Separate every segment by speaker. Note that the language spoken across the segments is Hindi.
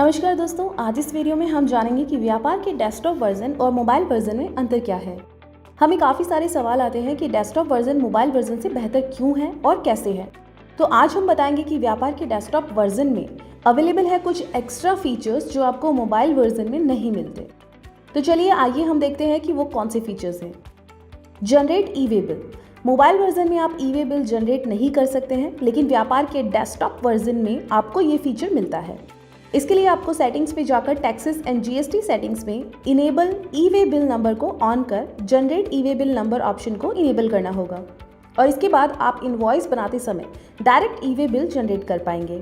Speaker 1: नमस्कार दोस्तों, आज इस वीडियो में हम जानेंगे कि व्यापार के डेस्कटॉप वर्जन और मोबाइल वर्जन में अंतर क्या है। हमें काफ़ी सारे सवाल आते हैं कि डेस्कटॉप वर्जन मोबाइल वर्जन से बेहतर क्यों है और कैसे है। तो आज हम बताएंगे कि व्यापार के डेस्कटॉप वर्जन में अवेलेबल है कुछ एक्स्ट्रा फीचर्स जो आपको मोबाइल वर्जन में नहीं मिलते। तो चलिए आइए हम देखते हैं कि वो कौन से फीचर्स हैं। जनरेट ई वे बिल। मोबाइल वर्जन में आप ई वे बिल जनरेट नहीं कर सकते हैं, लेकिन व्यापार के डेस्कटॉप वर्जन में आपको ये फीचर मिलता है। इसके लिए आपको सेटिंग्स पे जाकर टैक्सेस एंड जीएसटी सेटिंग्स में इनेबल ई वे बिल नंबर को ऑन कर जनरेट ई वे बिल नंबर ऑप्शन को इनेबल करना होगा और इसके बाद आप इनवॉइस बनाते समय डायरेक्ट ई वे बिल जनरेट कर पाएंगे।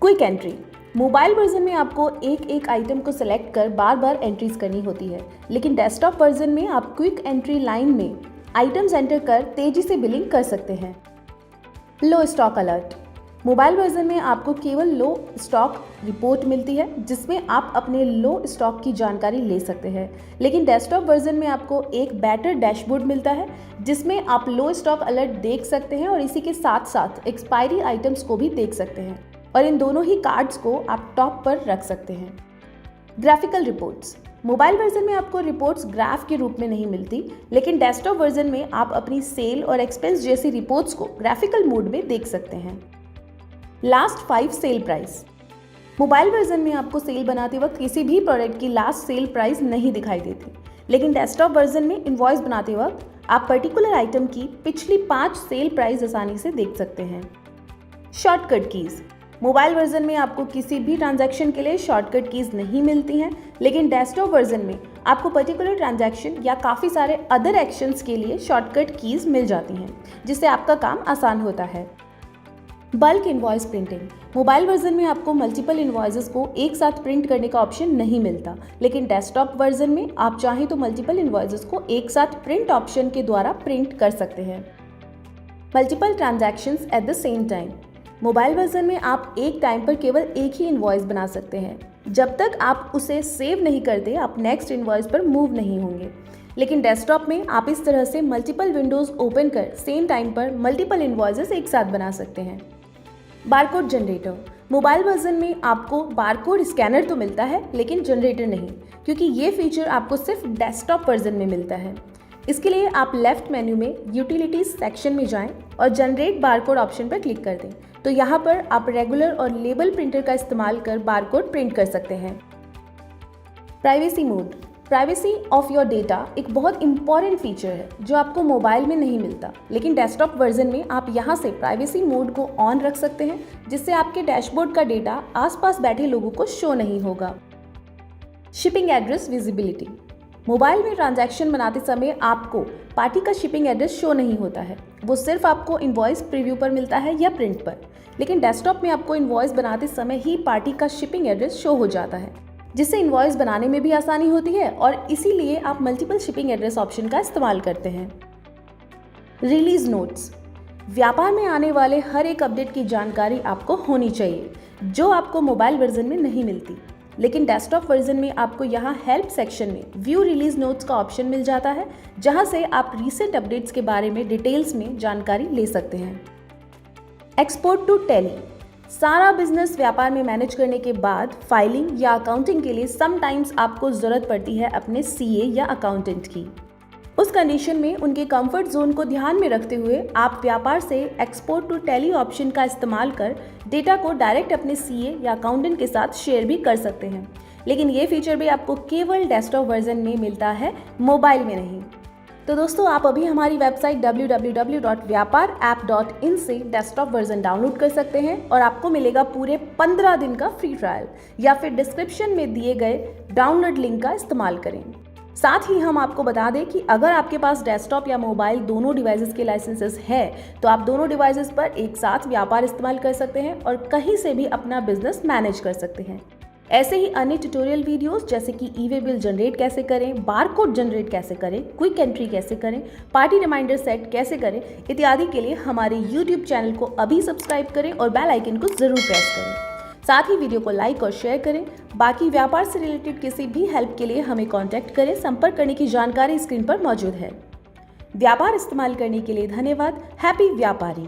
Speaker 1: Quick entry. मोबाइल वर्जन में आपको एक एक आइटम को सिलेक्ट कर बार बार एंट्रीज करनी होती है, लेकिन डेस्कटॉप वर्जन में आप क्विक एंट्री लाइन में आइटम्स एंटर कर तेजी से बिलिंग कर सकते हैं। लो स्टॉक अलर्ट। मोबाइल वर्जन में आपको केवल लो स्टॉक रिपोर्ट मिलती है, जिसमें आप अपने लो स्टॉक की जानकारी ले सकते हैं, लेकिन डेस्कटॉप वर्जन में आपको एक बेटर डैशबोर्ड मिलता है जिसमें आप लो स्टॉक अलर्ट देख सकते हैं और इसी के साथ साथ एक्सपायरी आइटम्स को भी देख सकते हैं और इन दोनों ही कार्ड्स को आप टॉप पर रख सकते हैं। Graphical reports. मोबाइल वर्जन में आपको रिपोर्ट्स ग्राफ के रूप में नहीं मिलती, लेकिन डेस्कटॉप वर्जन में आप अपनी सेल और एक्सपेंस जैसी रिपोर्ट्स को ग्राफिकल मोड में देख सकते हैं। Last 5 sale price. Mobile version में आपको सेल बनाते वक्त किसी भी प्रोडक्ट की लास्ट सेल प्राइस नहीं दिखाई देती, लेकिन डेस्कटॉप वर्जन में इनवॉइस बनाते वक्त आप पर्टिकुलर आइटम की पिछली 5 सेल प्राइस आसानी से देख सकते हैं। Shortcut keys. मोबाइल वर्जन में आपको किसी भी ट्रांजैक्शन के लिए शॉर्टकट कीज नहीं मिलती हैं, लेकिन डेस्कटॉप वर्जन में आपको पर्टिकुलर ट्रांजैक्शन या काफ़ी सारे अदर एक्शंस के लिए शॉर्टकट कीज मिल जाती हैं, जिससे आपका काम आसान होता है। Bulk invoice printing. Mobile version में आपको मल्टीपल इनवॉइसेस को एक साथ प्रिंट करने का ऑप्शन नहीं मिलता, लेकिन डेस्कटॉप वर्जन में आप चाहें तो मल्टीपल इनवॉइसेस को एक साथ प्रिंट ऑप्शन के द्वारा प्रिंट कर सकते हैं। Multiple transactions at the same time. Mobile version में आप एक टाइम पर केवल एक ही इनवॉइस बना सकते हैं। जब तक आप उसे सेव नहीं करते, आप नेक्स्ट इनवॉइस पर मूव नहीं होंगे, लेकिन डेस्कटॉप में आप इस तरह से मल्टीपल विंडोज ओपन कर सेम टाइम पर मल्टीपल इनवॉइसेस एक साथ बना सकते हैं। Barcode generator. मोबाइल वर्जन में आपको बारकोड स्कैनर तो मिलता है, लेकिन जनरेटर नहीं, क्योंकि ये फीचर आपको सिर्फ डेस्कटॉप वर्जन में मिलता है। इसके लिए आप लेफ्ट मेन्यू में यूटिलिटीज सेक्शन में जाएं और जनरेट बारकोड ऑप्शन पर क्लिक कर दें। तो यहाँ पर आप रेगुलर और लेबल प्रिंटर का इस्तेमाल कर बारकोड प्रिंट कर सकते हैं। Privacy mode. Privacy of your data एक बहुत इंपॉर्टेंट फीचर है जो आपको मोबाइल में नहीं मिलता, लेकिन डेस्कटॉप वर्जन में आप यहाँ से प्राइवेसी मोड को ऑन रख सकते हैं, जिससे आपके डैशबोर्ड का डेटा आसपास बैठे लोगों को शो नहीं होगा। Shipping address visibility. मोबाइल में ट्रांजैक्शन बनाते समय आपको पार्टी का शिपिंग एड्रेस शो नहीं होता है, वो सिर्फ आपको इनवॉइस प्रीव्यू पर मिलता है या प्रिंट पर, लेकिन डेस्कटॉप में आपको इनवॉइस बनाते समय ही पार्टी का शिपिंग एड्रेस शो हो जाता है, जिससे इनवॉइस बनाने में भी आसानी होती है और इसीलिए आप मल्टीपल शिपिंग एड्रेस ऑप्शन का इस्तेमाल करते हैं। Release notes. व्यापार में आने वाले हर एक अपडेट की जानकारी आपको होनी चाहिए, जो आपको मोबाइल वर्जन में नहीं मिलती, लेकिन डेस्कटॉप वर्जन में आपको यहाँ हेल्प सेक्शन में व्यू रिलीज नोट्स का ऑप्शन मिल जाता है, जहाँ से आप रीसेंट अपडेट्स के बारे में डिटेल्स में जानकारी ले सकते हैं। Export to Tally. सारा बिजनेस व्यापार में मैनेज करने के बाद फाइलिंग या अकाउंटिंग के लिए समटाइम्स आपको ज़रूरत पड़ती है अपने सीए या अकाउंटेंट की। उस कंडीशन में उनके कंफर्ट जोन को ध्यान में रखते हुए आप व्यापार से एक्सपोर्ट टू टैली ऑप्शन का इस्तेमाल कर डेटा को डायरेक्ट अपने सीए या अकाउंटेंट के साथ शेयर भी कर सकते हैं, लेकिन ये फीचर भी आपको केवल डेस्कटॉप वर्जन में मिलता है, मोबाइल में नहीं। तो दोस्तों, आप अभी हमारी वेबसाइट www.vyaparapp.in से डेस्कटॉप वर्जन डाउनलोड कर सकते हैं और आपको मिलेगा पूरे 15 दिन का फ्री ट्रायल, या फिर डिस्क्रिप्शन में दिए गए डाउनलोड लिंक का इस्तेमाल करें। साथ ही हम आपको बता दें कि अगर आपके पास डेस्कटॉप या मोबाइल दोनों डिवाइसेस के लाइसेंसेस है, तो आप दोनों डिवाइसेस पर एक साथ व्यापार इस्तेमाल कर सकते हैं और कहीं से भी अपना बिजनेस मैनेज कर सकते हैं। ऐसे ही अन्य ट्यूटोरियल वीडियोस जैसे कि ई वे बिल जनरेट कैसे करें, बारकोड जनरेट कैसे करें, क्विक एंट्री कैसे करें, पार्टी रिमाइंडर सेट कैसे करें इत्यादि के लिए हमारे यूट्यूब चैनल को अभी सब्सक्राइब करें और बेल आइकन को जरूर प्रेस करें। साथ ही वीडियो को लाइक और शेयर करें। बाकी व्यापार से रिलेटेड किसी भी हेल्प के लिए हमें कॉन्टैक्ट करें। संपर्क करने की जानकारी स्क्रीन पर मौजूद है। व्यापार इस्तेमाल करने के लिए धन्यवाद। हैप्पी व्यापारी।